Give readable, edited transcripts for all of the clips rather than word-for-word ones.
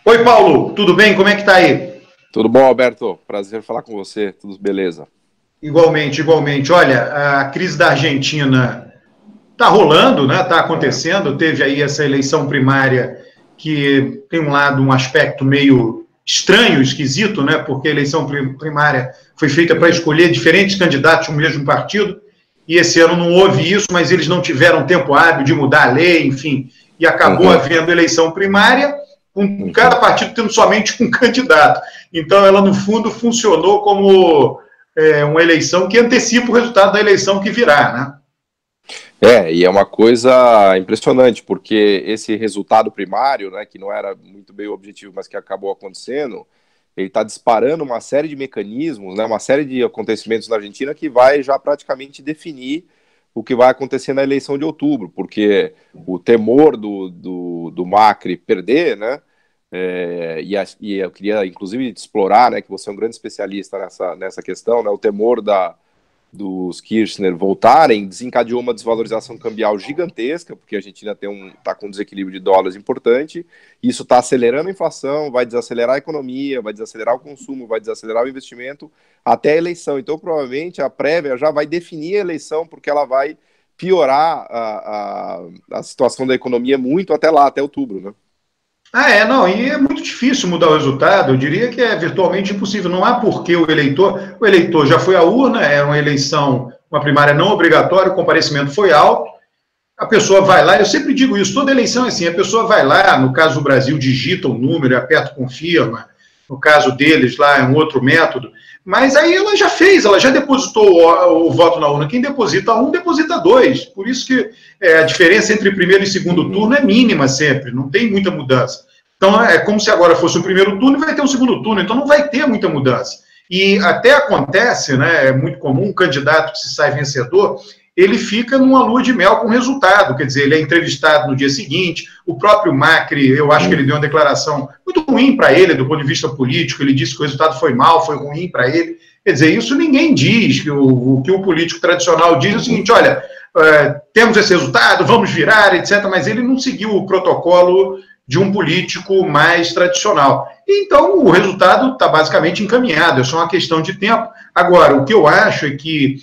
Oi, Paulo, tudo bem? Como é que tá aí? Tudo bom, Alberto? Prazer falar com você. Tudo beleza? Igualmente, igualmente. Olha, a crise da Argentina está rolando, né? Está É. acontecendo. Teve aí essa eleição primária que tem um lado, um aspecto meio estranho, esquisito, né? Porque a eleição primária foi feita para escolher diferentes candidatos no mesmo partido. E esse ano não houve isso, mas eles não tiveram tempo hábil de mudar a lei, enfim. E acabou Uhum, havendo eleição primária, com cada uhum. partido tendo somente um candidato. Então, ela, no fundo, funcionou como uma eleição que antecipa o resultado da eleição que virá, né? E é uma coisa impressionante, porque esse resultado primário, né, que não era muito bem o objetivo, mas que acabou acontecendo, ele está disparando uma série de mecanismos, né, uma série de acontecimentos na Argentina que vai já praticamente definir o que vai acontecer na eleição de outubro, porque o temor do Macri perder, né, e eu queria inclusive explorar, né, que você é um grande especialista nessa questão, né, o temor dos Kirchner voltarem desencadeou uma desvalorização cambial gigantesca, porque a Argentina está com um desequilíbrio de dólares importante, e isso está acelerando a inflação, vai desacelerar a economia, vai desacelerar o consumo, vai desacelerar o investimento até a eleição. Então, provavelmente, a prévia já vai definir a eleição, porque ela vai piorar a situação da economia muito até lá, até outubro, né? Não, e é muito difícil mudar o resultado, eu diria que é virtualmente impossível, não há porquê o eleitor já foi à urna, é uma eleição, uma primária não obrigatória, o comparecimento foi alto, a pessoa vai lá, eu sempre digo isso, toda eleição é assim, a pessoa vai lá, no caso do Brasil, digita um número, aperta confirma, no caso deles lá é um outro método, mas aí ela já fez, ela já depositou o voto na urna, quem deposita um, deposita dois, por isso que a diferença entre primeiro e segundo turno é mínima sempre, não tem muita mudança. Então é como se agora fosse o primeiro turno e vai ter um segundo turno, então não vai ter muita mudança. E até acontece, né, é muito comum, um candidato que se sai vencedor, ele fica numa lua de mel com o resultado, quer dizer, ele é entrevistado no dia seguinte, o próprio Macri, eu acho que ele deu uma declaração muito ruim para ele, do ponto de vista político, ele disse que o resultado foi mal, foi ruim para ele, quer dizer, isso ninguém diz, que o político tradicional diz é o seguinte, olha, temos esse resultado, vamos virar, etc., mas ele não seguiu o protocolo de um político mais tradicional. Então, o resultado está basicamente encaminhado, é só uma questão de tempo. Agora, o que eu acho é que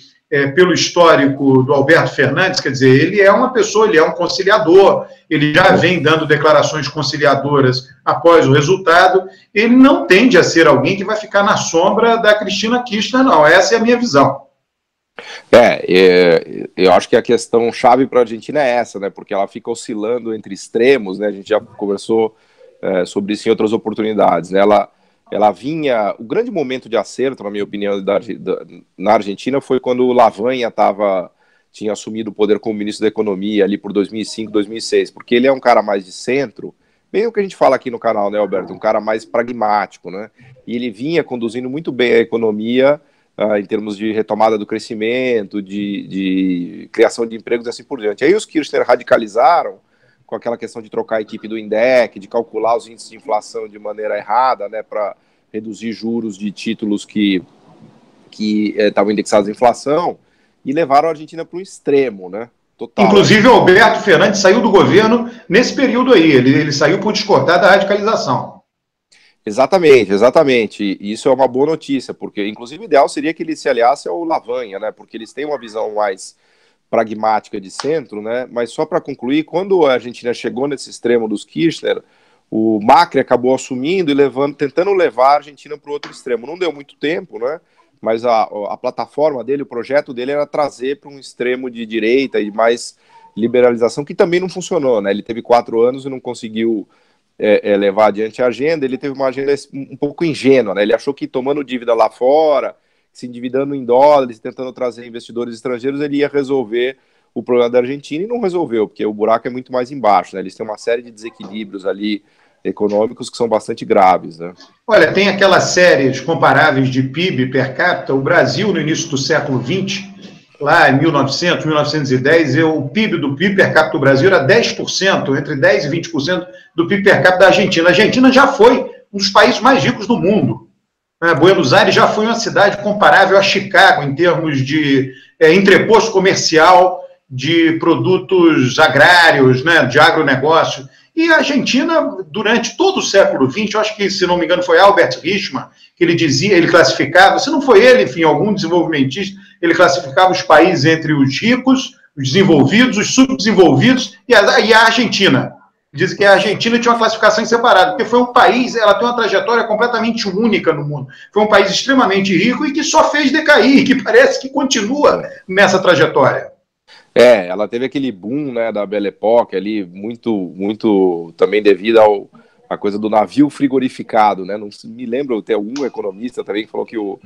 pelo histórico do Alberto Fernandes, quer dizer, ele é uma pessoa, ele é um conciliador, ele já vem dando declarações conciliadoras após o resultado, ele não tende a ser alguém que vai ficar na sombra da Cristina Kirchner, não, essa é a minha visão. Eu acho que a questão chave para a Argentina é essa, né, porque ela fica oscilando entre extremos, né, a gente já conversou sobre isso em outras oportunidades, né, ela vinha, o grande momento de acerto, na minha opinião, na Argentina foi quando o Lavagna tinha assumido o poder como ministro da Economia ali por 2005, 2006, porque ele é um cara mais de centro, bem o que a gente fala aqui no canal, né, Alberto, um cara mais pragmático, né, e ele vinha conduzindo muito bem a economia em termos de retomada do crescimento, de criação de empregos e assim por diante. Aí os Kirchner radicalizaram com aquela questão de trocar a equipe do INDEC, de calcular os índices de inflação de maneira errada, né, para reduzir juros de títulos que estavam indexados à inflação, e levaram a Argentina para um extremo, né, total. Inclusive, o Alberto Fernandes saiu do governo nesse período aí, ele saiu por discordar da radicalização. Exatamente, exatamente. E isso é uma boa notícia, porque, inclusive, o ideal seria que ele se aliasse ao Lavagna, né, porque eles têm uma visão mais pragmática de centro, né? Mas só para concluir, quando a Argentina chegou nesse extremo dos Kirchner, o Macri acabou assumindo e tentando levar a Argentina para o outro extremo. Não deu muito tempo, né? Mas a plataforma dele, o projeto dele era trazer para um extremo de direita e mais liberalização, que também não funcionou, né? Ele teve 4 anos e não conseguiu levar adiante a agenda. Ele teve uma agenda um pouco ingênua, né? Ele achou que tomando dívida lá fora, se endividando em dólares, tentando trazer investidores estrangeiros, ele ia resolver o problema da Argentina, e não resolveu, porque o buraco é muito mais embaixo, né? Eles têm uma série de desequilíbrios ali econômicos que são bastante graves, né? Olha, tem aquelas séries comparáveis de PIB per capita, o Brasil no início do século XX, lá em 1900, 1910, o PIB per capita do Brasil era 10%, entre 10% e 20% do PIB per capita da Argentina. A Argentina já foi um dos países mais ricos do mundo. Buenos Aires já foi uma cidade comparável a Chicago em termos de entreposto comercial, de produtos agrários, né, de agronegócio. E a Argentina, durante todo o século XX, eu acho que, se não me engano, foi Albert Hirschman, que ele dizia, ele classificava, se não foi ele, enfim, algum desenvolvimentista, ele classificava os países entre os ricos, os desenvolvidos, os subdesenvolvidos e a Argentina. Dizem que a Argentina tinha uma classificação separada, porque foi um país, ela tem uma trajetória completamente única no mundo. Foi um país extremamente rico e que só fez decair, que parece que continua nessa trajetória. Ela teve aquele boom, né, da Belle Époque ali, muito também devido à coisa do navio frigorificado, né? Não me lembro, tem algum economista também que falou que o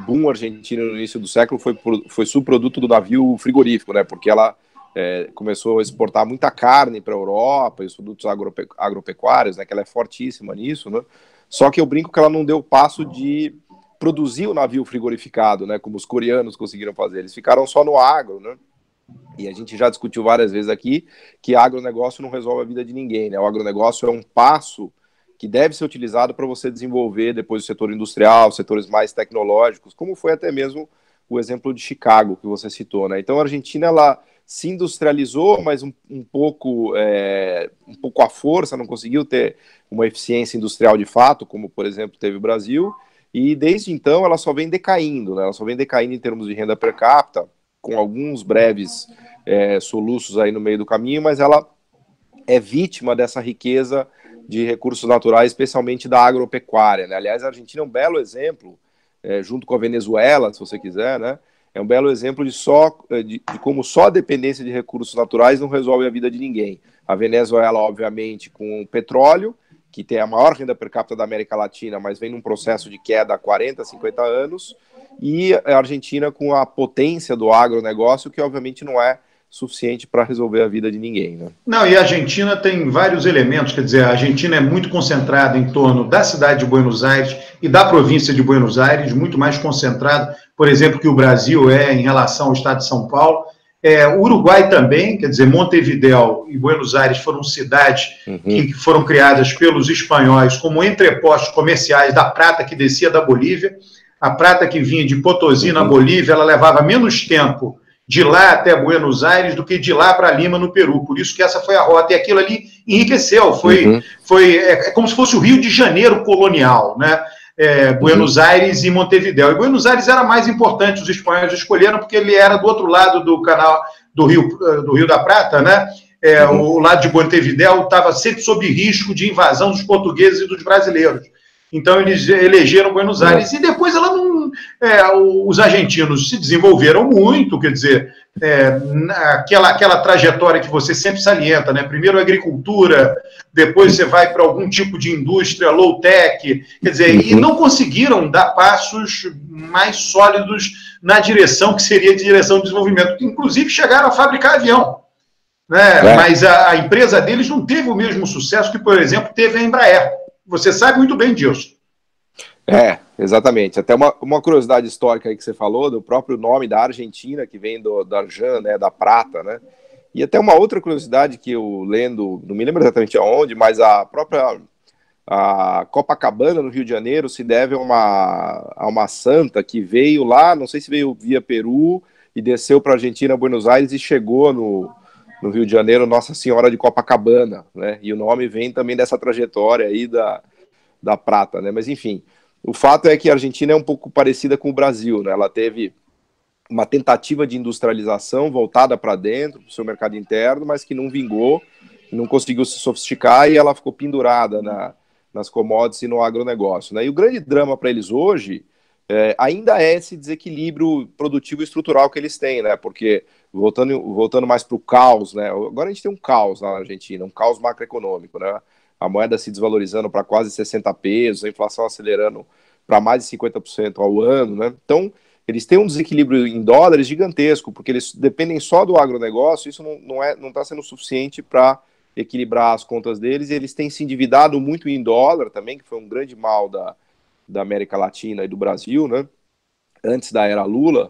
boom argentino no início do século foi subproduto do navio frigorífico, né? Porque ela começou a exportar muita carne para a Europa e os produtos agropecuários, né? Que ela é fortíssima nisso, né? Só que eu brinco que ela não deu o passo de produzir o navio frigorificado, né? Como os coreanos conseguiram fazer. Eles ficaram só no agro, né? E a gente já discutiu várias vezes aqui que agronegócio não resolve a vida de ninguém, né? O agronegócio é um passo que deve ser utilizado para você desenvolver depois o setor industrial, setores mais tecnológicos, como foi até mesmo o exemplo de Chicago que você citou, né? Então a Argentina, ela se industrializou, mas um pouco à força, não conseguiu ter uma eficiência industrial de fato, como por exemplo teve o Brasil, e desde então ela só vem decaindo, né? Ela só vem decaindo em termos de renda per capita, com alguns breves soluços aí no meio do caminho, mas ela é vítima dessa riqueza de recursos naturais, especialmente da agropecuária, né? Aliás, a Argentina é um belo exemplo, junto com a Venezuela, se você quiser, né? É um belo exemplo de como só a dependência de recursos naturais não resolve a vida de ninguém. A Venezuela, obviamente, com o petróleo, que tem a maior renda per capita da América Latina, mas vem num processo de queda há 40, 50 anos, e a Argentina com a potência do agronegócio, que obviamente não é suficiente para resolver a vida de ninguém, né? Não, e a Argentina tem vários elementos, quer dizer, a Argentina é muito concentrada em torno da cidade de Buenos Aires e da província de Buenos Aires, muito mais concentrada, por exemplo, que o Brasil é em relação ao estado de São Paulo. O Uruguai também, quer dizer, Montevidéu e Buenos Aires foram cidades que foram criadas pelos espanhóis como entrepostos comerciais da prata que descia da Bolívia. A prata que vinha de Potosí, na Bolívia, ela levava menos tempo de lá até Buenos Aires do que de lá para Lima, no Peru. Por isso que essa foi a rota. E aquilo ali enriqueceu. Foi como se fosse o Rio de Janeiro colonial, né? Buenos Aires e Montevidéu. E Buenos Aires era mais importante, os espanhóis escolheram, porque ele era do outro lado do canal do Rio da Prata, né? O lado de Montevidéu estava sempre sob risco de invasão dos portugueses e dos brasileiros. Então, eles elegeram Buenos Aires. E depois os argentinos se desenvolveram muito, quer dizer, aquela trajetória que você sempre salienta, né? Primeiro a agricultura, depois você vai para algum tipo de indústria low-tech, quer dizer, e não conseguiram dar passos mais sólidos na direção que seria a direção de desenvolvimento. Inclusive, chegaram a fabricar avião. Né? Mas a empresa deles não teve o mesmo sucesso que, por exemplo, teve a Embraer. Você sabe muito bem disso. Exatamente. Até uma curiosidade histórica aí que você falou, do próprio nome da Argentina, que vem da Arjan, né, da prata, né? E até uma outra curiosidade que eu lendo, não me lembro exatamente aonde, mas a Copacabana, no Rio de Janeiro, se deve a uma santa que veio lá, não sei se veio via Peru, e desceu para a Argentina, Buenos Aires, e chegou no Rio de Janeiro, Nossa Senhora de Copacabana, né? E o nome vem também dessa trajetória aí da prata, né? Mas enfim, o fato é que a Argentina é um pouco parecida com o Brasil, né? Ela teve uma tentativa de industrialização voltada para dentro, para o seu mercado interno, mas que não vingou, não conseguiu se sofisticar e ela ficou pendurada nas commodities e no agronegócio, né? E o grande drama para eles hoje ainda é esse desequilíbrio produtivo e estrutural que eles têm, né? Porque, voltando mais para o caos, né? Agora a gente tem um caos na Argentina, um caos macroeconômico, né? A moeda se desvalorizando para quase 60 pesos, a inflação acelerando para mais de 50% ao ano, né? Então, eles têm um desequilíbrio em dólares gigantesco, porque eles dependem só do agronegócio, isso não está sendo suficiente para equilibrar as contas deles, e eles têm se endividado muito em dólar também, que foi um grande mal da América Latina e do Brasil, né? Antes da era Lula,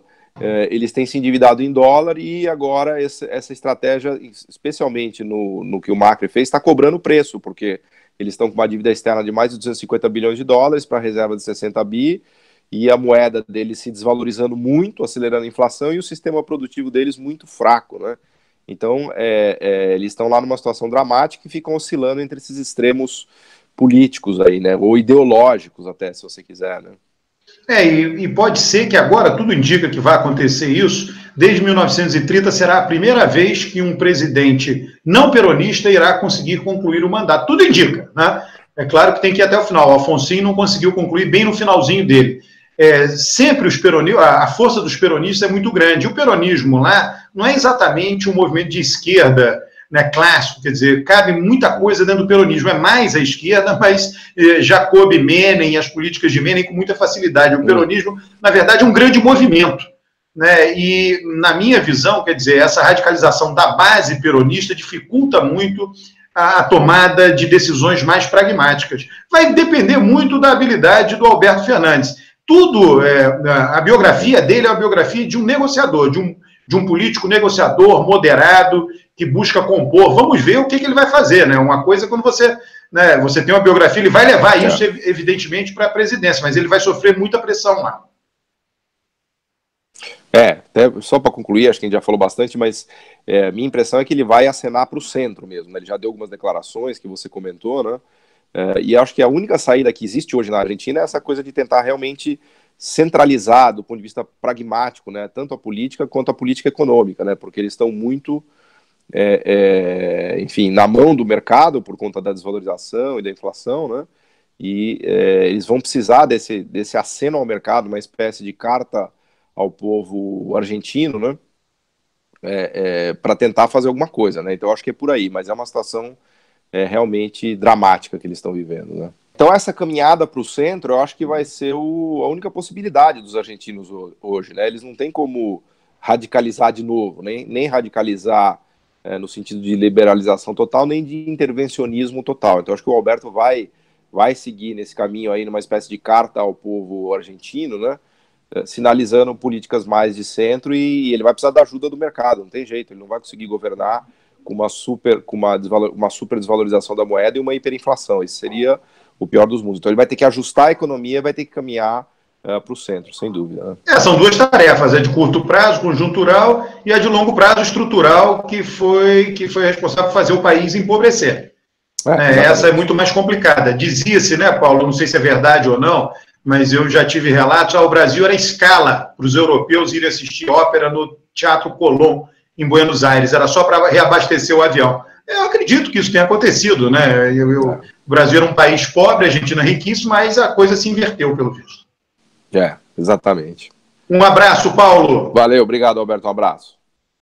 eles têm se endividado em dólar e agora essa estratégia, especialmente no que o Macri fez, está cobrando preço, porque eles estão com uma dívida externa de mais de 250 bilhões de dólares para a reserva de 60 bi, e a moeda deles se desvalorizando muito, acelerando a inflação, e o sistema produtivo deles muito fraco, né? Então, eles estão lá numa situação dramática e ficam oscilando entre esses extremos políticos aí, né? Ou ideológicos até, se você quiser, né? E pode ser que agora, tudo indica que vai acontecer isso, desde 1930 será a primeira vez que um presidente não peronista irá conseguir concluir o mandato. Tudo indica, né? É claro que tem que ir até o final. O Alfonsin não conseguiu concluir bem no finalzinho dele. Sempre os peronistas, a força dos peronistas é muito grande. O peronismo lá não é exatamente um movimento de esquerda, né, clássico, quer dizer, cabe muita coisa dentro do peronismo, é mais à esquerda, mas já coube Menem e as políticas de Menem com muita facilidade. O peronismo, na verdade, é um grande movimento, né, e, na minha visão, quer dizer, essa radicalização da base peronista dificulta muito a tomada de decisões mais pragmáticas. Vai depender muito da habilidade do Alberto Fernandes. Tudo, a biografia dele é a biografia de um negociador, de um político negociador, moderado, que busca compor. Vamos ver o que ele vai fazer, né? Uma coisa quando você tem uma biografia, ele vai levar isso, evidentemente, para a presidência, mas ele vai sofrer muita pressão lá. Até só para concluir, acho que a gente já falou bastante, mas minha impressão é que ele vai acenar para o centro mesmo, né? Ele já deu algumas declarações que você comentou, né? E acho que a única saída que existe hoje na Argentina é essa coisa de tentar realmente centralizar do ponto de vista pragmático, né? Tanto a política quanto a política econômica, né? Porque eles estão muito, enfim, na mão do mercado por conta da desvalorização e da inflação, né? E eles vão precisar desse aceno ao mercado, uma espécie de carta ao povo argentino, né? Para tentar fazer alguma coisa, né? Então acho que é por aí, mas é uma situação realmente dramática que eles estão vivendo, né? Então essa caminhada para o centro, eu acho que vai ser a única possibilidade dos argentinos hoje, né? Eles não têm como radicalizar de novo, nem radicalizar no sentido de liberalização total, nem de intervencionismo total. Então acho que o Alberto vai seguir nesse caminho aí, numa espécie de carta ao povo argentino, né? Sinalizando políticas mais de centro, e ele vai precisar da ajuda do mercado, não tem jeito, ele não vai conseguir governar com uma super desvalorização da moeda e uma hiperinflação. Isso seria o pior dos mundos. Então ele vai ter que ajustar a economia, vai ter que caminhar para o centro, sem dúvida, né? São duas tarefas, a de curto prazo, conjuntural, e a de longo prazo, estrutural, que foi responsável por fazer o país empobrecer. Essa é muito mais complicada. Dizia-se, né, Paulo, não sei se é verdade ou não, mas eu já tive relatos, o Brasil era escala para os europeus irem assistir ópera no Teatro Colón, em Buenos Aires, era só para reabastecer o avião. Eu acredito que isso tenha acontecido, né? O Brasil era um país pobre, a Argentina riquíssima, mas a coisa se inverteu, pelo visto. Exatamente. Um abraço, Paulo. Valeu, obrigado, Alberto, um abraço.